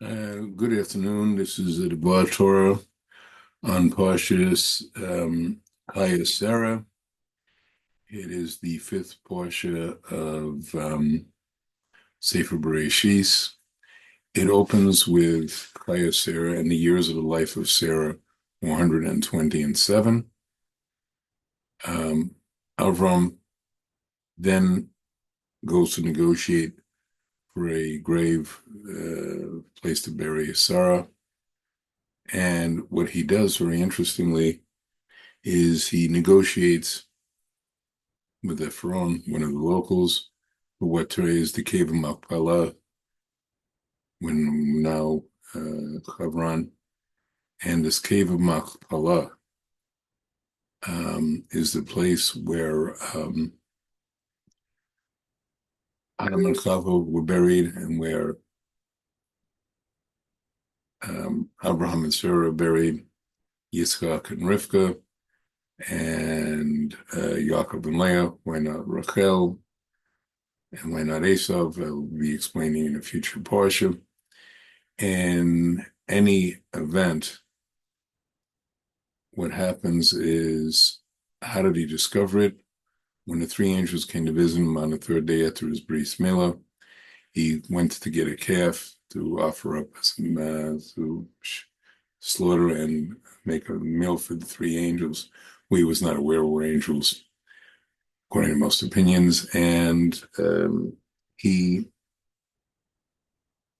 Good afternoon. This is the Debar Torah on Parshas Chayei Sarah. It is the fifth Parsha of Sefer Bereshis. It opens with Chayei Sarah and the years of the life of Sarah, 427. Avram then goes to negotiate for a grave place to bury Sarah. And what he does, very interestingly, is he negotiates with Ephron, one of the locals, for what today is the cave of Machpelah, when now Hebron. And this cave of Machpelah is the place where Adam and Chava were buried, and where Abraham and Sarah buried, Yitzchak and Rivka, and Yaakov and Leah. Why not Rachel? And why not Esav? I'll be explaining in a future parsha. In any event, what happens is, how did he discover it? When the three angels came to visit him on the third day after his bris milah, he went to get a calf to offer up to slaughter and make a meal for the three angels, who he was not aware were angels, according to most opinions. And he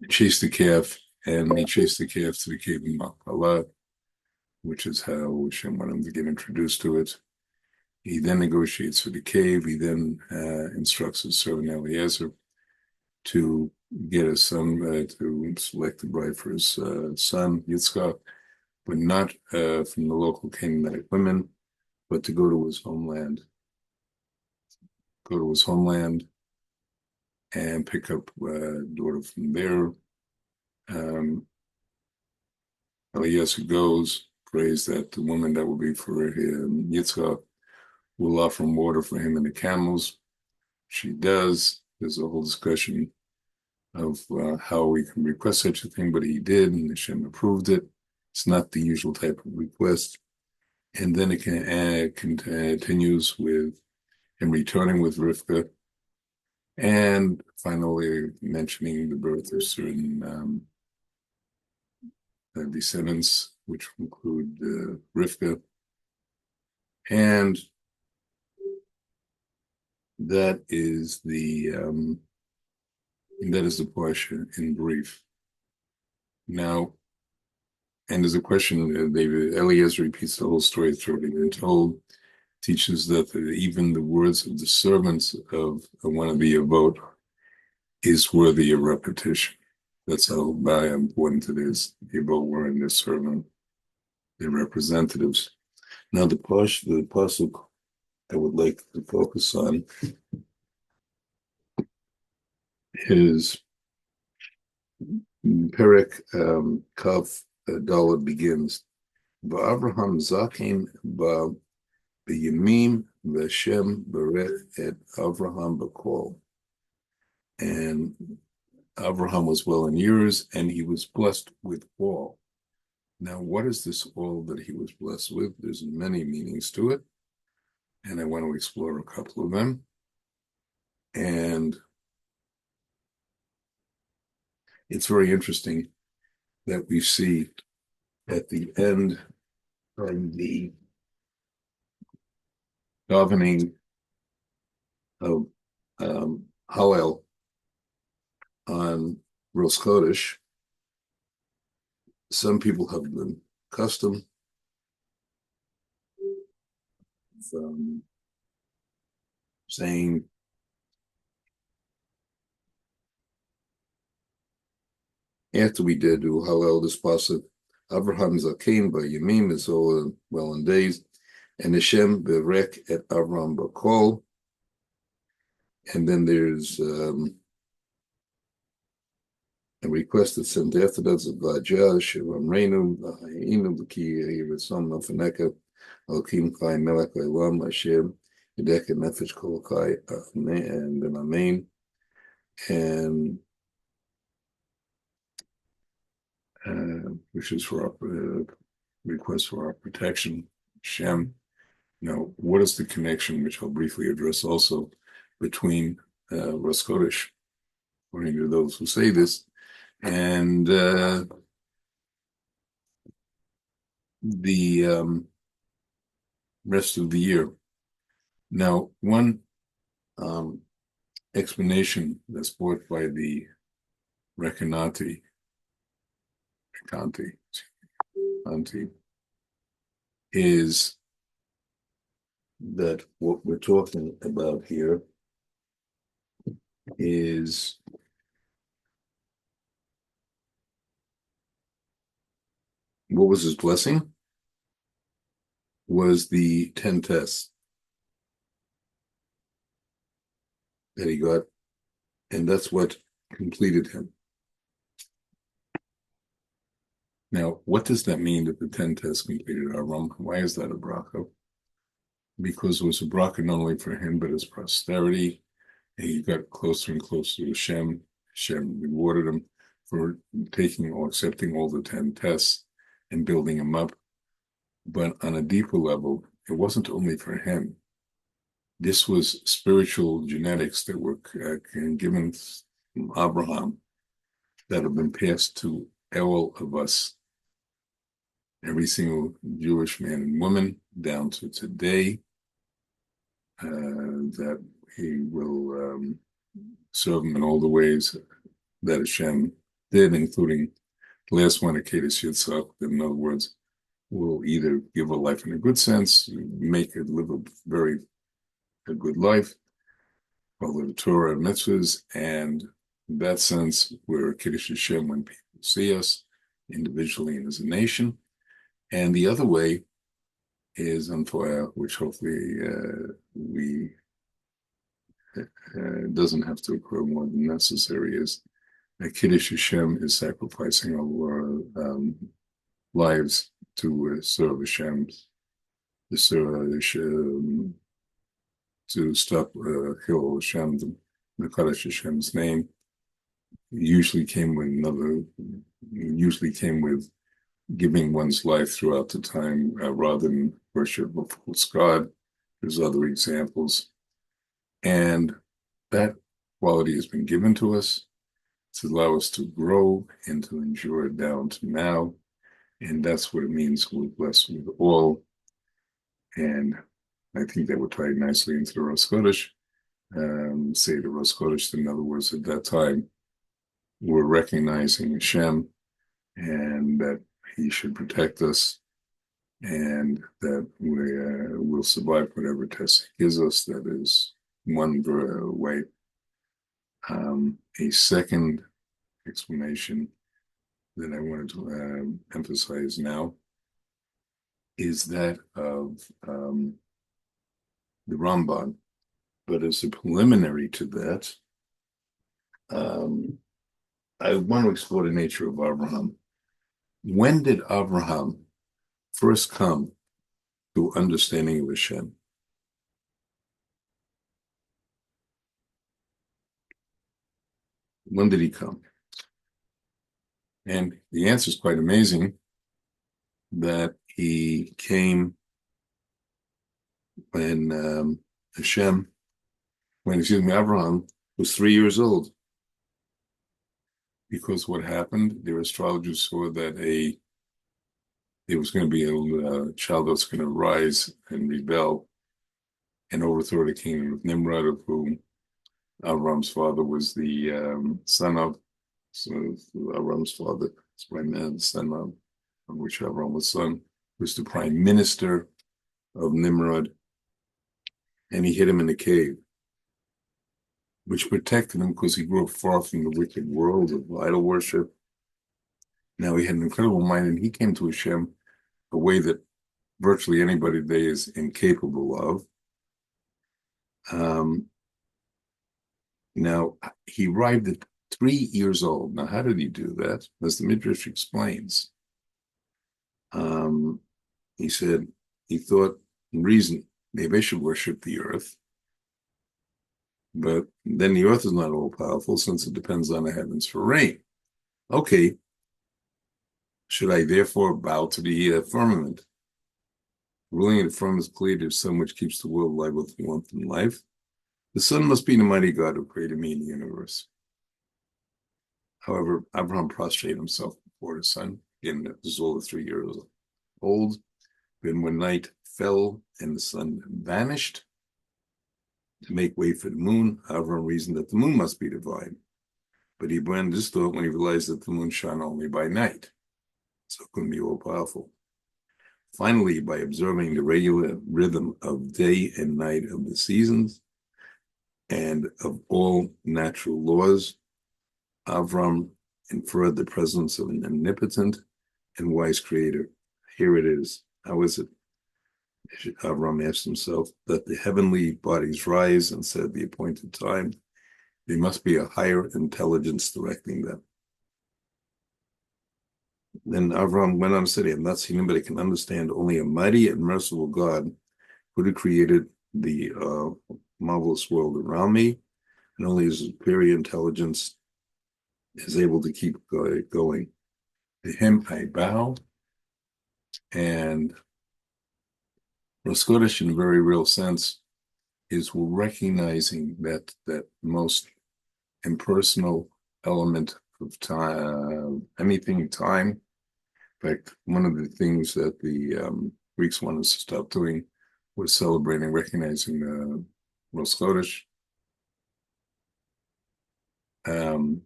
chased the calf, and he chased the calf to the cave of Machpelah, which is how Hashem wanted him to get introduced to it. He then negotiates for the cave. He then instructs his servant Eliezer to get a son, to select the bride for his son, Yitzchak, but not from the local Canaanite women, but to go to his homeland. And pick up a daughter from there. Eliezer goes, prays that the woman that will be for him, Yitzchak, will offer water for him and the camels. She does. There's a whole discussion of how we can request such a thing, but he did, and Hashem approved it. It's not the usual type of request. And then it continues with him returning with Rivka, and finally mentioning the birth of certain descendants, which include Rivka. And that is the parsha in brief. Now, and there's a question, David Eliezer repeats the whole story that's already been told, teaches that even the words of the servants of one of the Avot is worthy of repetition. That's how important it is. The Avot were in their servant, their representatives. Now, the pasuk I would like to focus on is Perek Kav Dalet begins. V'Avraham zakim b'yamim v'Hashem berech et Avraham b'kol. And Avraham was well in years, and he was blessed with all. Now, what is this all that he was blessed with? There's many meanings to it, and I want to explore a couple of them. And it's very interesting that we see at the end of the davening of Hallel on Rosh Chodesh, some people have been accustomed from saying after we did do Hallel this pasuk, Avraham Zakein by Yamim is all well in days, and Hashem berek et Avram b'kol. And then there's a request that's sent after that, Zavajah, Shivam Reinu, Inu, Baki, Yivasom, Nafaneka, Alkim Chai, Melech, Elam, Hashem, Yedek, and Nefesh, Kolokai, and then Amen. And wishes for our request for our protection, Shem. Now, what is the connection, which I'll briefly address also, between Rosh Chodesh, according to those who say this, and the rest of the year? Now, one explanation that's brought by the Recanati is that what we're talking about here is what was his blessing? Was the 10 tests that he got, and that's what completed him. Now, what does that mean that the 10 tests completed Avram? Why is that a bracha? Because it was a bracha not only for him, but his posterity. And he got closer and closer to Hashem. Hashem rewarded him for taking or accepting all the 10 tests and building him up. But on a deeper level, it wasn't only for him. This was spiritual genetics that were given from Abraham that have been passed to all of us, every single Jewish man and woman, down to today, that he will serve him in all the ways that Hashem did, including the last one, Akedah Yitzhak. In other words, will either give a life in a good sense, make it live a good life, follow the Torah and mitzvahs, and in that sense, we're Kiddush Hashem when people see us individually and as a nation. And the other way is on fire, which hopefully doesn't have to occur more than necessary, is Kiddush Hashem is sacrificing our lives to serve Hashem, to stop Hil Hashem, the Kaddish Hashem's name. Usually came with giving one's life throughout the time rather than worship of false God. There's other examples. And that quality has been given to us to allow us to grow and to endure down to now. And that's what it means we're blessed with all. And I think that would tie nicely into the Rosh Chodesh. Say the Rosh Chodesh, in other words, at that time, we're recognizing Hashem and that he should protect us and that we will survive whatever test he gives us. That is one way. A second explanation that I wanted to emphasize now is that of the Ramban. But as a preliminary to that, I want to explore the nature of Abraham. When did Abraham first come to understanding of Hashem? When did he come? And the answer is quite amazing, that he came when Abraham was 3 years old. Because what happened, their astrologers saw that there was going to be a child that's going to rise and rebel and overthrow the kingdom of Nimrod, of whom Avram's father was the son of. So Avram's father, the son of which Avram was son, was the prime minister of Nimrod, and he hid him in a cave, which protected him because he grew up far from the wicked world of idol worship. Now he had an incredible mind, and he came to Hashem a way that virtually anybody today is incapable of. Now, he arrived at 3 years old. Now, how did he do that? As the Midrash explains, he said he thought, reason, maybe I should worship the earth. But then the earth is not all powerful since it depends on the heavens for rain. Okay, Should I therefore bow to the firmament? Ruling in the firmament is clear to sun which keeps the world alive with warmth and life. The sun must be the mighty God who created me in the universe. However, Abraham prostrated himself before the sun. Again, this is all 3 years old. Then when night fell and the sun vanished to make way for the moon, Abraham reasoned that the moon must be divine. But he abandoned this thought when he realized that the moon shone only by night, so it couldn't be all powerful. Finally, by observing the regular rhythm of day and night of the seasons and of all natural laws, Avram inferred the presence of an omnipotent and wise creator. Here it is. How is it? Avram asked himself that the heavenly bodies rise and set at the appointed time. There must be a higher intelligence directing them. Then Avram went on to say, I'm not seeing anybody can understand only a mighty and merciful God who had created the marvelous world around me, and only his superior intelligence is able to keep going. To him I bow, and Rosh Chodesh, in a very real sense, is recognizing that most impersonal element of time, anything time. In fact, one of the things that the Greeks wanted us to stop doing was celebrating, recognizing Rosh Chodesh, and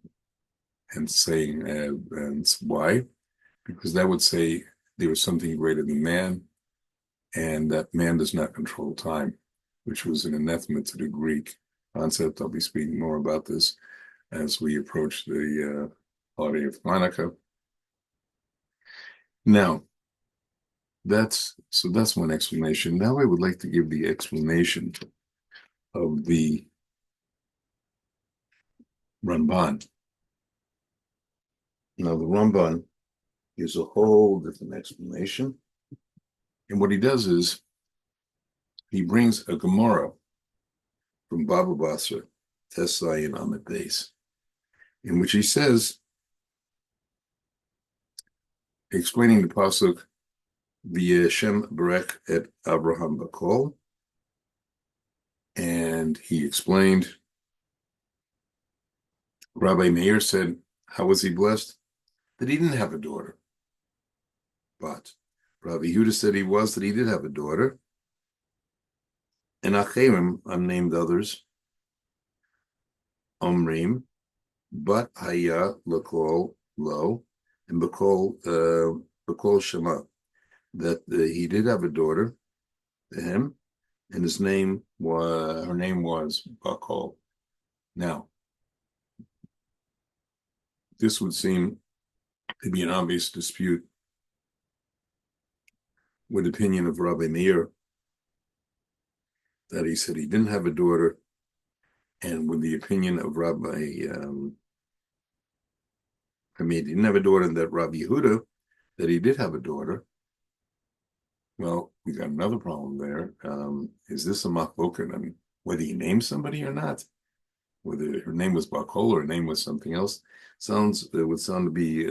saying, and why? Because that would say there was something greater than man, and that man does not control time, which was an anathema to the Greek concept. I'll be speaking more about this as we approach the holiday of Hanukkah. Now, that's one explanation. Now I would like to give the explanation of the Ramban. Now, the Ramban gives a whole different explanation. And what he does is he brings a Gemara from Baba Basra, Tesai and Ahmed Beis, in which he says, explaining the pasuk, V'yeshem Berech et Abraham Bakol, and he explained, Rabbi Meir said, how was he blessed? That he didn't have a daughter. But Rabbi Yehuda said that he did have a daughter. And Acherim, unnamed others, Omrim, but Haya Lakol Lo, and Bakol Shema, that he did have a daughter to him, and her name was Bakol. Now, this would seem to be an obvious dispute with the opinion of Rabbi Meir, that he said he didn't have a daughter, and with the opinion of he didn't have a daughter, and that Rabbi Yehuda, that he did have a daughter. Well, we got another problem there. Is this a machloket? I mean, whether he named somebody or not, whether her name was Bakol or her name was something else, it would sound to be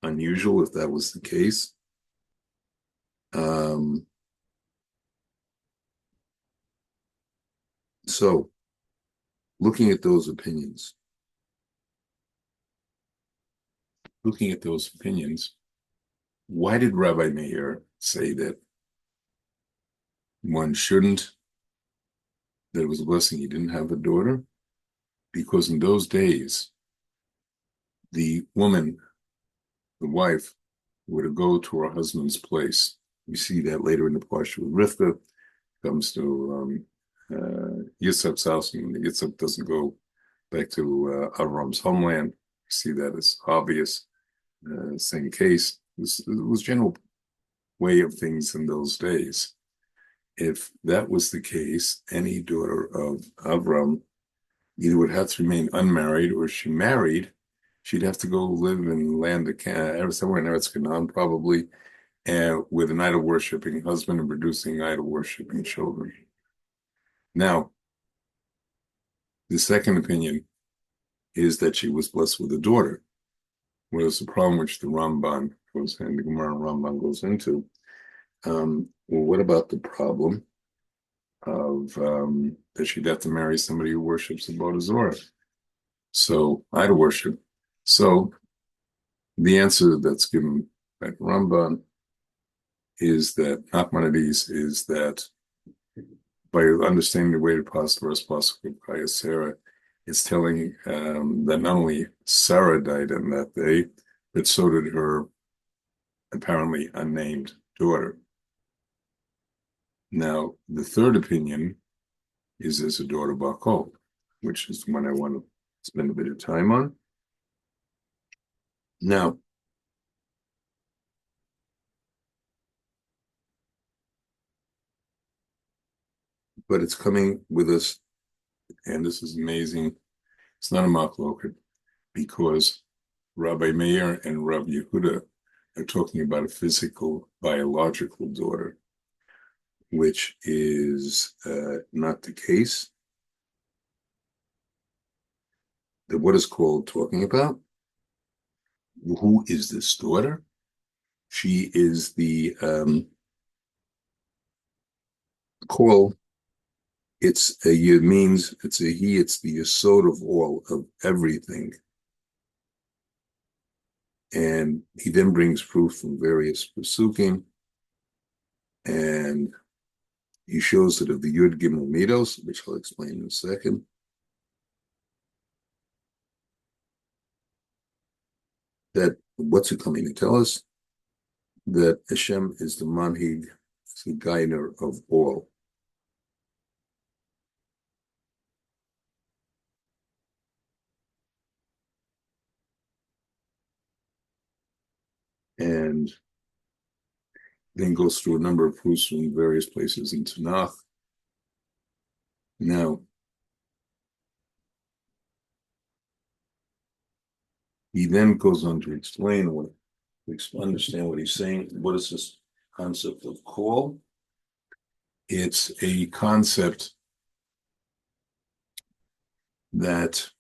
unusual if that was the case. So, looking at those opinions, why did Rabbi Meir say that one shouldn't, that it was a blessing he didn't have a daughter? Because in those days, the woman, the wife, would go to her husband's place. We see that later in the parsha with Rivka, comes to Yitzhak's house, and Yitzhak doesn't go back to Avram's homeland. We see that as obvious. Same case. It was general way of things in those days. If that was the case, any daughter of Avram either would have to remain unmarried, or if she married, she'd have to go live in land of somewhere in Eretz Canaan, probably, with an idol-worshipping husband and producing idol-worshipping children. Now, the second opinion is that she was blessed with a daughter. What is the problem which the Ramban goes and the Gemara and Rambam goes into. Well, what about the problem of that she'd have to marry somebody who worships the Avodah Zarah? So idol worship. So the answer that's given by Rambam is that Nachmanides is that by understanding the way to pass the first Parashat Chayei Sarah, it's telling that not only Sarah died on that day, but so did her apparently unnamed daughter. Now, the third opinion is there's a daughter Bakol, which is the one I want to spend a bit of time on. Now, but it's coming with us, and this is amazing. It's not a machloket because Rabbi Meir and Rabbi Yehuda are talking about a physical, biological daughter, which is not the case. That what is called talking about? Who is this daughter? She is the call. It's a means. It's a he. It's the yesod of all of everything. And he then brings proof from various pasukim, and he shows that of the Yud Gimel Midos, which I'll explain in a second, that what's it coming to tell us? That Hashem is the manhig, the guider of all. And then goes through a number of proofs from various places in Tanakh. Now, he then goes on to explain what, understand what he's saying. What is this concept of call? It's a concept that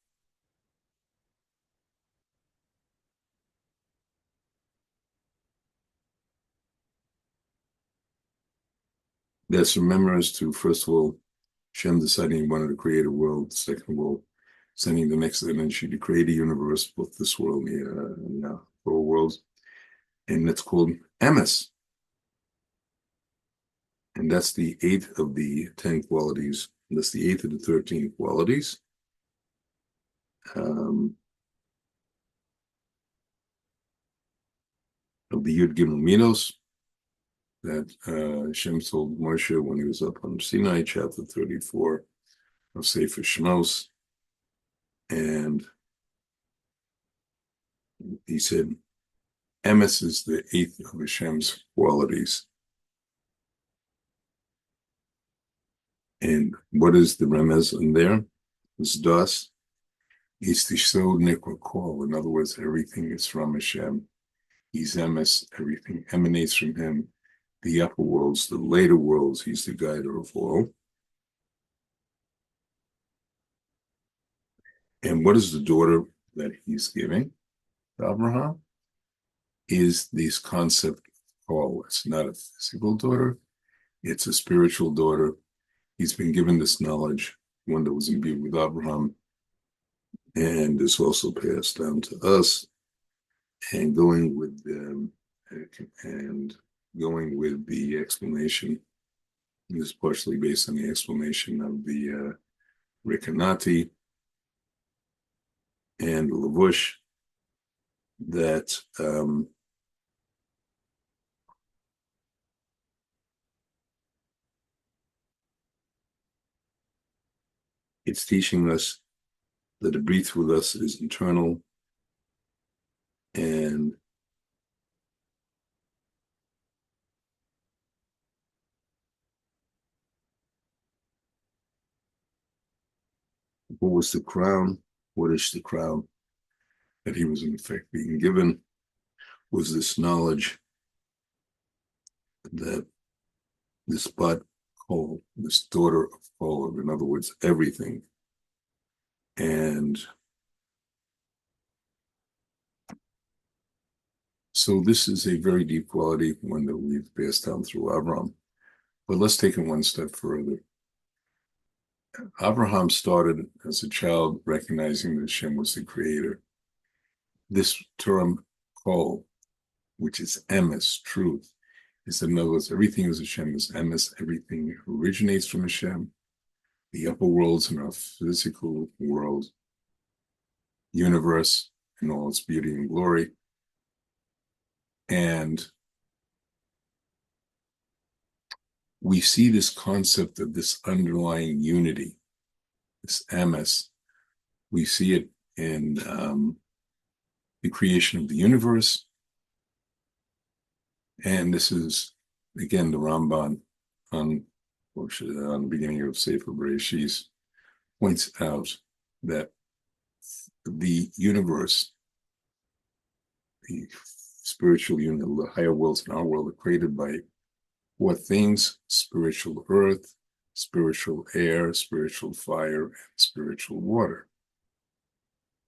remembers to, first of all, Shem deciding he wanted to create a world, second of all, sending the next energy to create a universe, both this world and four worlds, and that's called emes. And that's the 8th of the 10 qualities. That's the 8th of the 13 qualities. Of the Yud Gimel Minos that Hashem told Moshe when he was up on Sinai, chapter 34 of Sefer Shmos. And he said, emes is the 8th of Hashem's qualities. And what is the remez in there? It's das. It's the so nikra call. In other words, everything is from Hashem. He's emes. Everything emanates from him. The upper worlds, the later worlds, he's the guider of all. And what is the daughter that he's giving to Abraham? Is this concept of call. It's not a physical daughter. It's a spiritual daughter. He's been given this knowledge, one that was imbued with Abraham, and is also passed down to us. And going with the explanation is partially based on the explanation of the Rekanati and Lavush that it's teaching us that the breath with us is internal, and what was the crown? What is the crown that he was in effect being given? Was this knowledge that this bat Kol, this daughter of Kol, in other words, everything. And So this is a very deep quality, one that we've passed down through Avram. But let's take it one step further. Abraham started as a child recognizing that Hashem was the creator. This term, kol, which is emes, truth, is in other words, everything is Hashem is emes, everything originates from Hashem, the upper worlds and our physical world, universe in all its beauty and glory. And we see this concept of this underlying unity, this emes. We see it in the creation of the universe. And this is, again, the Ramban on the beginning of Sefer Bereshis points out that the universe, the spiritual unit, the higher worlds in our world are created by four things: spiritual earth, spiritual air, spiritual fire, and spiritual water.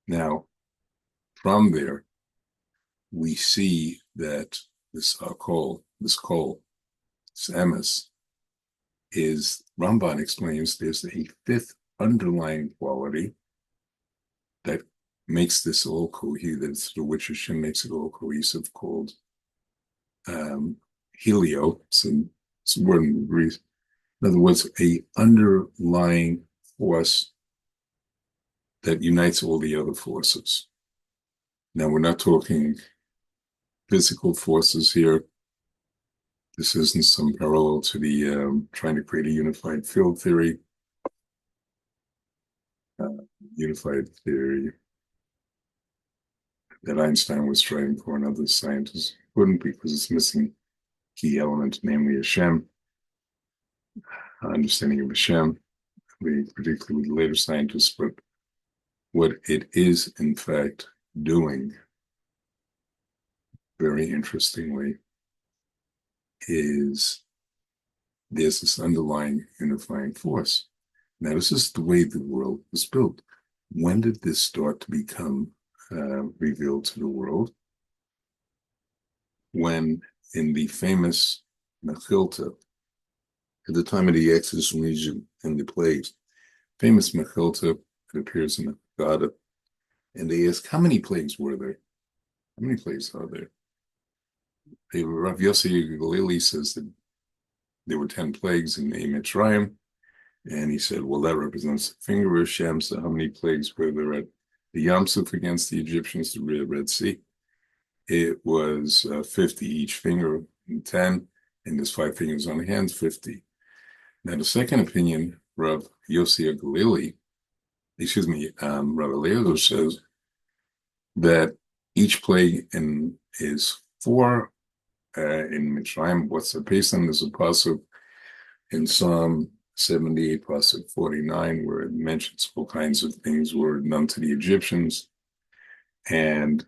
Now, from there, we see that this kol, this emes, is, Ramban explains, there's a fifth underlying quality that makes this all cohesive, through which Hashem makes it all cohesive, called helio. It's a word in Greek. In other words, a underlying force that unites all the other forces. Now, we're not talking physical forces here. This isn't some parallel to the trying to create a unified field theory. Unified theory that Einstein was trying for, and other scientists couldn't, because it's missing key element, namely Hashem, understanding of Hashem, particularly with later scientists. But what it is, in fact, doing, very interestingly, is there's this underlying unifying force. Now, this is the way the world was built. When did this start to become revealed to the world? When, in the famous Mechilta, at the time of the Exodus from Egypt and the plagues, famous Mechilta, it appears in the Haggadah, and they ask, how many plagues were there? How many plagues are there? Rav Yossi Galili says that there were 10 plagues in Mitzrayim, and he said, well, that represents the finger of Hashem, so how many plagues were there at the Yam Suf against the Egyptians, the Red Sea? It was 50 each finger, 10, and there's 5 fingers on the hands, 50. Now, the second opinion, Rav Yossi Galili, Rav Eliezer says that each plague is 4 in Mitzrayim. What's the based on? There's a pasuk in Psalm 78, pasuk 49, where it mentions all kinds of things were done to the Egyptians, and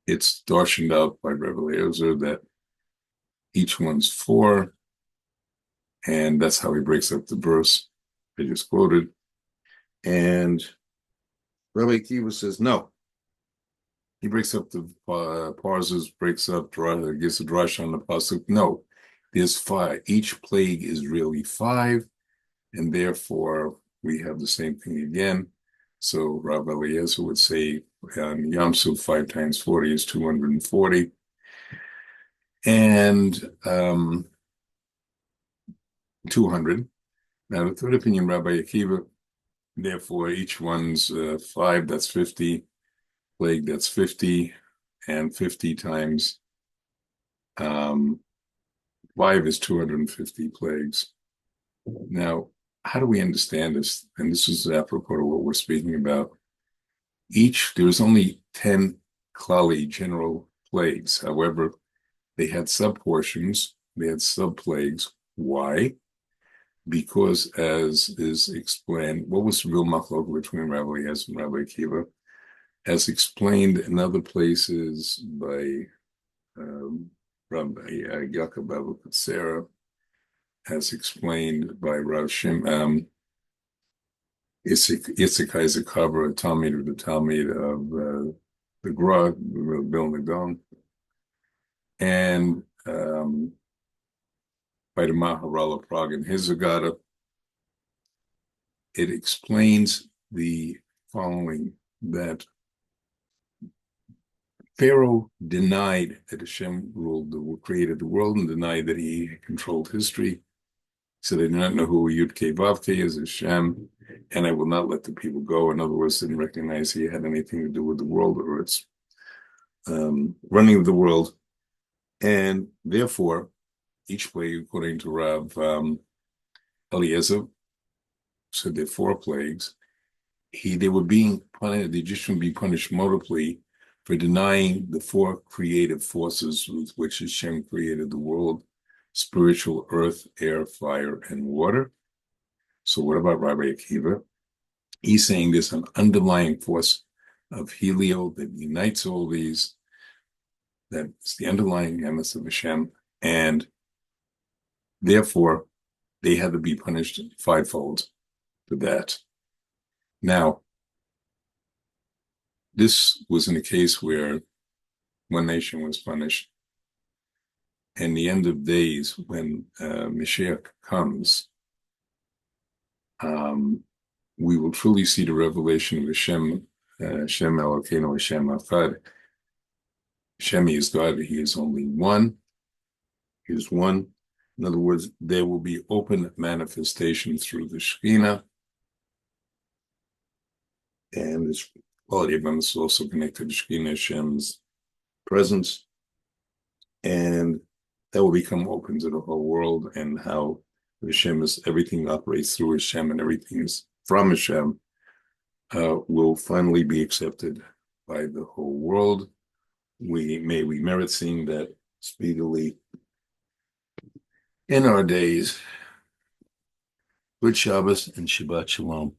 it's darshaned out by Rebbe Eliezer that each one's 4, and that's how he breaks up the verse I just quoted. And Rabbi Akiva says no. He breaks up the parsers, gives a drush on the pasuk. No, there's 5. Each plague is really 5, and therefore we have the same thing again. So Rabbi Eliezer would say Yam Suf 5 times 40 is 240. And 200. Now, the third opinion, Rabbi Akiva, therefore each one's 5, that's 50. Plague, that's 50. And 50 times 5 is 250 plagues. Now, how do we understand this? And this is apropos to what we're speaking about. There's only 10 klali, general plagues. However, they had subportions, they had subplagues. Why? Because, as is explained, what was the real machlok between Rabbi Eliezer and Rabbi Akiva? As explained in other places by Rabbi Yaakov Abu Sarah, as explained by Rav Shim, Yitzchak is a cover, a Talmud of the Talmud of the Gra, Bill Nagon, and by the Maharala Prague and his Agata, it explains the following, that Pharaoh denied that Hashem created the world, and denied that he controlled history. So they did not know who Yud-Kei Vav-Kei is, Hashem, and I will not let the people go. In other words, didn't recognize he had anything to do with the world or its running of the world. And therefore, each plague, according to Rav Eliezer, said there are 4 plagues. They were being punished, the Egyptians would be punished multiply for denying the 4 creative forces with which Hashem created the world: spiritual, earth, air, fire, and water. So what about Rabbi Akiva? He's saying there's an underlying force of Helio that unites all these, that is the underlying emes of Hashem, and therefore they had to be punished 5-fold for that. Now, this was in a case where one nation was punished. And the end of days, when Mashiach comes, we will truly see the revelation of Hashem, Hashem Elokeinu, Hashem Echad. Hashem is God, He is only one. He is one. In other words, there will be open manifestation through the Shekhinah. And this quality of them is also connected to Shekhinah, Hashem's presence. And that will become open to the whole world, and how Hashem is, everything operates through Hashem and everything is from Hashem, will finally be accepted by the whole world. We merit seeing that speedily in our days. Good Shabbos and Shabbat Shalom.